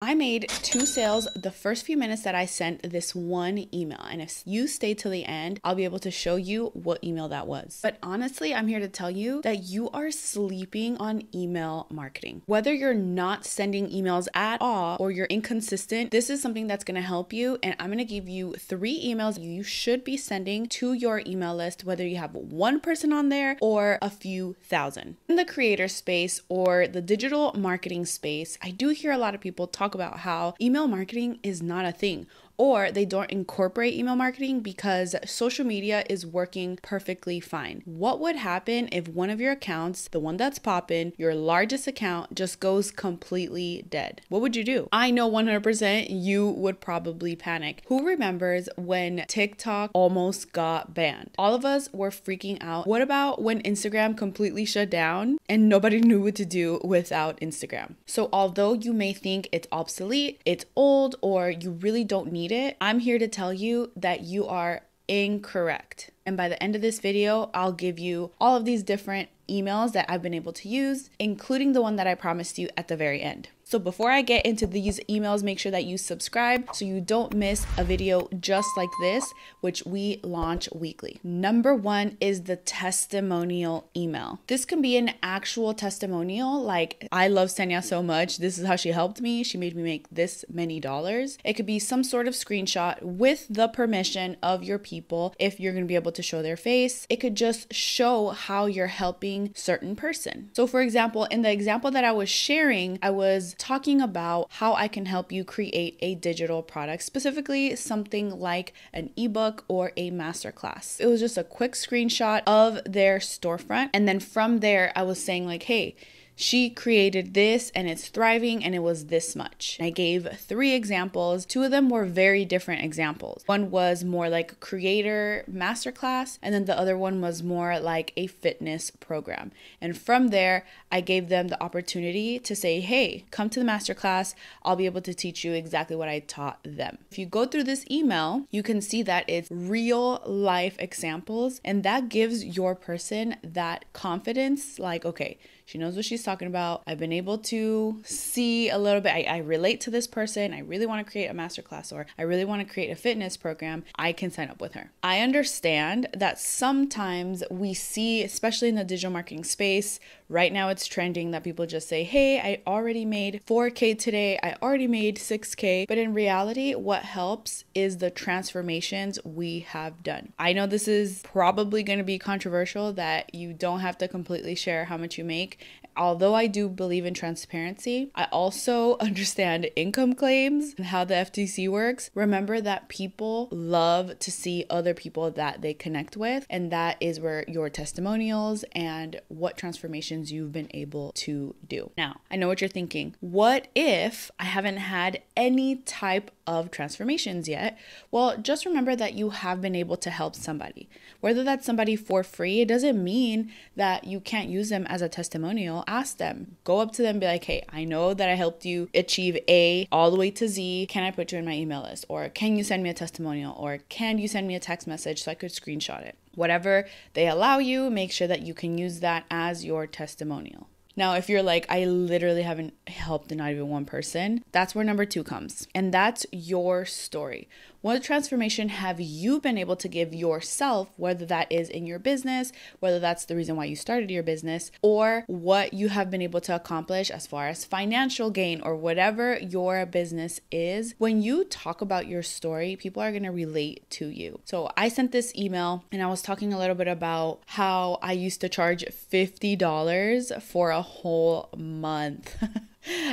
I made 2 sales the first few minutes that I sent this one email. And if you stay till the end, I'll be able to show you what email that was. But honestly, I'm here to tell you that you are sleeping on email marketing. Whether you're not sending emails at all or you're inconsistent, this is something that's gonna help you. And I'm gonna give you 3 emails you should be sending to your email list, whether you have one person on there or a few thousand. In the creator space or the digital marketing space, I do hear a lot of people talk about how email marketing is not a thing, or they don't incorporate email marketing because social media is working perfectly fine. What would happen if one of your accounts, the one that's popping, your largest account, just goes completely dead? What would you do? I know 100% you would probably panic. Who remembers when TikTok almost got banned? All of us were freaking out. What about when Instagram completely shut down and nobody knew what to do without Instagram? So although you may think it's obsolete, it's old, or you really don't need it, I'm here to tell you that you are incorrect. And by the end of this video, I'll give you all of these different emails that I've been able to use, including the one that I promised you at the very end. So before I get into these emails, make sure that you subscribe so you don't miss a video just like this, which we launch weekly. Number 1 is the testimonial email. This can be an actual testimonial, like, I love Senya so much, this is how she helped me, she made me make this many dollars. It could be some sort of screenshot with the permission of your people if you're gonna be able to show their face. It could just show how you're helping certain person. So for example, in the example that I was sharing, I was talking about how I can help you create a digital product, specifically something like an ebook or a masterclass. It was just a quick screenshot of their storefront. And then from there, I was saying like, hey, she created this and it's thriving and it was this much. I gave 3 examples. 2 of them were very different examples. One was more like a creator masterclass, and then the other one was more like a fitness program. And from there, I gave them the opportunity to say, hey, come to the masterclass. I'll be able to teach you exactly what I taught them. If you go through this email, you can see that it's real life examples, and that gives your person that confidence, like, okay, she knows what she's talking about. I've been able to see a little bit. I relate to this person. I really want to create a masterclass, or I really want to create a fitness program. I can sign up with her. I understand that sometimes we see, especially in the digital marketing space, right now it's trending that people just say, hey, I already made 4K today. I already made 6K. But in reality, what helps is the transformations we have done. I know this is probably going to be controversial, that you don't have to completely share how much you make. Although I do believe in transparency, I also understand income claims and how the FTC works. Remember that people love to see other people that they connect with, and that is where your testimonials and what transformations you've been able to do. Now, I know what you're thinking. What if I haven't had any type of transformations yet? Well, just remember that you have been able to help somebody. Whether that's somebody for free, it doesn't mean that you can't use them as a testimonial. Ask them. Go up to them and be like, hey, I know that I helped you achieve A all the way to Z. Can I put you in my email list? Or can you send me a testimonial? Or can you send me a text message so I could screenshot it? Whatever they allow you, make sure that you can use that as your testimonial. Now, if you're like, I literally haven't helped not even one person, that's where number 2 comes. And that's your story. What transformation have you been able to give yourself, whether that is in your business, whether that's the reason why you started your business, or what you have been able to accomplish as far as financial gain or whatever your business is? When you talk about your story, people are going to relate to you. So I sent this email and I was talking a little bit about how I used to charge $50 for a whole month.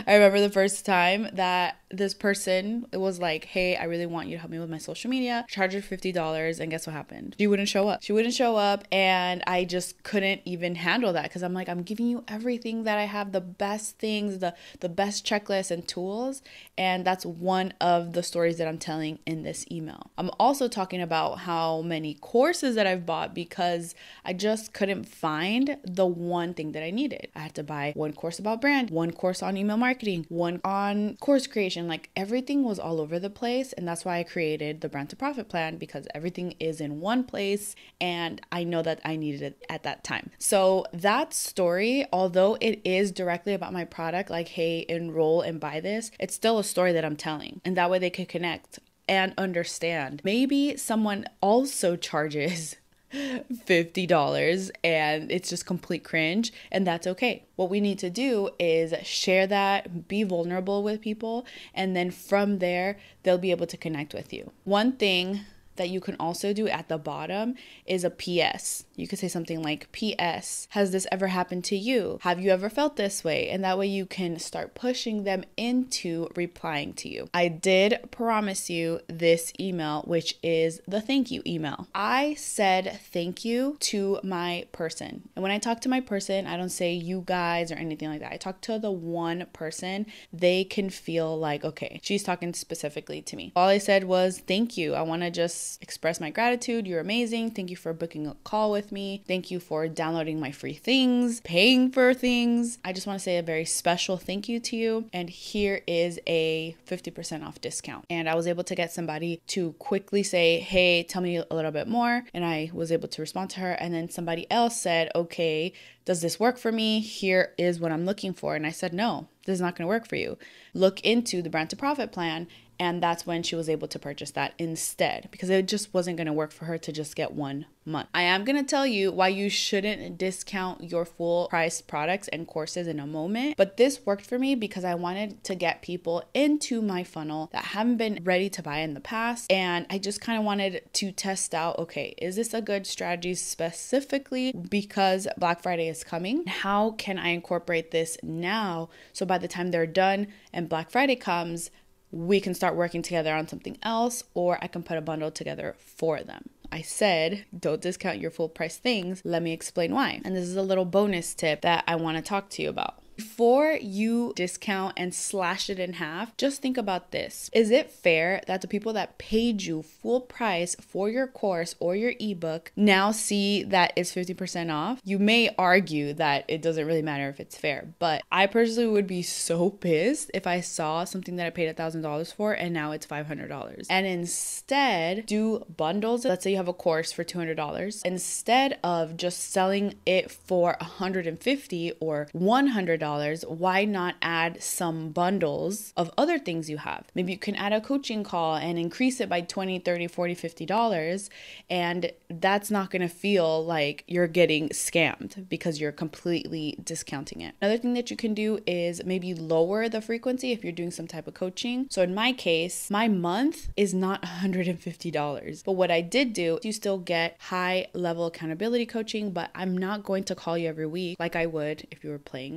I remember the first time that this person was like, hey, I really want you to help me with my social media. Charge her $50, and guess what happened? She wouldn't show up. She wouldn't show up, and I just couldn't even handle that because I'm like, I'm giving you everything that I have, the best things, the best checklists and tools, and that's one of the stories that I'm telling in this email. I'm also talking about how many courses that I've bought because I just couldn't find the one thing that I needed. I had to buy one course about brand, one course on on email marketing, one on course creation. Like everything was all over the place. And that's why I created the Brand to Profit plan, because everything is in one place and I know that I needed it at that time. So that story, although it is directly about my product, like, hey, enroll and buy this, it's still a story that I'm telling. And that way they could connect and understand. Maybe someone also charges $50 and it's just complete cringe, and that's okay. What we need to do is share that, be vulnerable with people, and then from there they'll be able to connect with you. One thing that you can also do at the bottom is a PS. You could say something like, PS, has this ever happened to you? Have you ever felt this way? And that way you can start pushing them into replying to you. I did promise you this email, which is the thank you email. I said thank you to my person. And when I talk to my person, I don't say you guys or anything like that. I talk to the one person. They can feel like, okay, she's talking specifically to me. All I said was thank you. I want to just express my gratitude. You're amazing. Thank you for booking a call with me. Thank you for downloading my free things, paying for things. I just want to say a very special thank you to you. And here is a 50% off discount. And I was able to get somebody to quickly say, hey, tell me a little bit more. And I was able to respond to her. And then somebody else said, okay, does this work for me? Here is what I'm looking for. And I said, no, this is not going to work for you. Look into the Brand to Profit plan. And that's when she was able to purchase that instead, because it just wasn't going to work for her to just get 1 month. I am going to tell you why you shouldn't discount your full price products and courses in a moment. But this worked for me because I wanted to get people into my funnel that haven't been ready to buy in the past. And I just kind of wanted to test out, okay, is this a good strategy specifically because Black Friday is coming? How can I incorporate this now so by the time they're done and Black Friday comes, we can start working together on something else, or I can put a bundle together for them. I said, don't discount your full price things. Let me explain why. And this is a little bonus tip that I want to talk to you about. Before you discount and slash it in half, just think about this. Is it fair that the people that paid you full price for your course or your ebook now see that it's 50% off? You may argue that it doesn't really matter if it's fair, but I personally would be so pissed if I saw something that I paid $1,000 for and now it's $500. And instead do bundles. Let's say you have a course for $200. Instead of just selling it for $150 or $100, why not add some bundles of other things you have? Maybe you can add a coaching call and increase it by $20, $30, $40, $50. And that's not going to feel like you're getting scammed because you're completely discounting it. Another thing that you can do is maybe lower the frequency if you're doing some type of coaching. So in my case, my month is not $150. But what I did do, you still get high level accountability coaching, but I'm not going to call you every week like I would if you were paying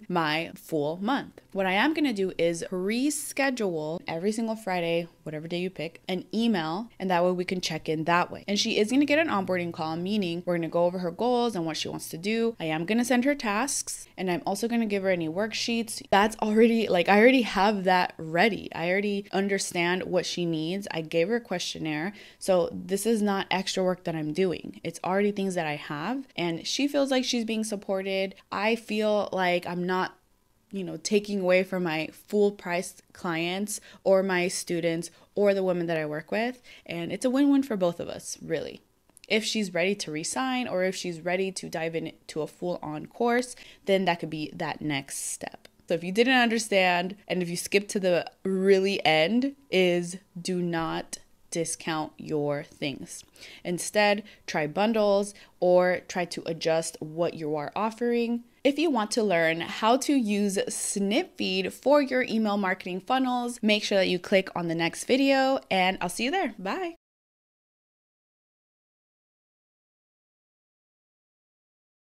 my full month. What I am going to do is reschedule every single Friday, whatever day you pick, an email, and that way we can check in that way. And she is going to get an onboarding call, meaning we're going to go over her goals and what she wants to do. I am going to send her tasks, and I'm also going to give her any worksheets. That's already, I already have that ready. I already understand what she needs. I gave her a questionnaire. So this is not extra work that I'm doing. It's already things that I have, and she feels like she's being supported. I feel like I'm not taking away from my full price clients or my students or the women that I work with. And it's a win-win for both of us, really. If she's ready to resign or if she's ready to dive into a full-on course, then that could be that next step. So if you didn't understand and if you skip to the really end, is do not discount your things. Instead, try bundles or try to adjust what you are offering. If you want to learn how to use Snipfeed for your email marketing funnels, make sure that you click on the next video and I'll see you there. Bye.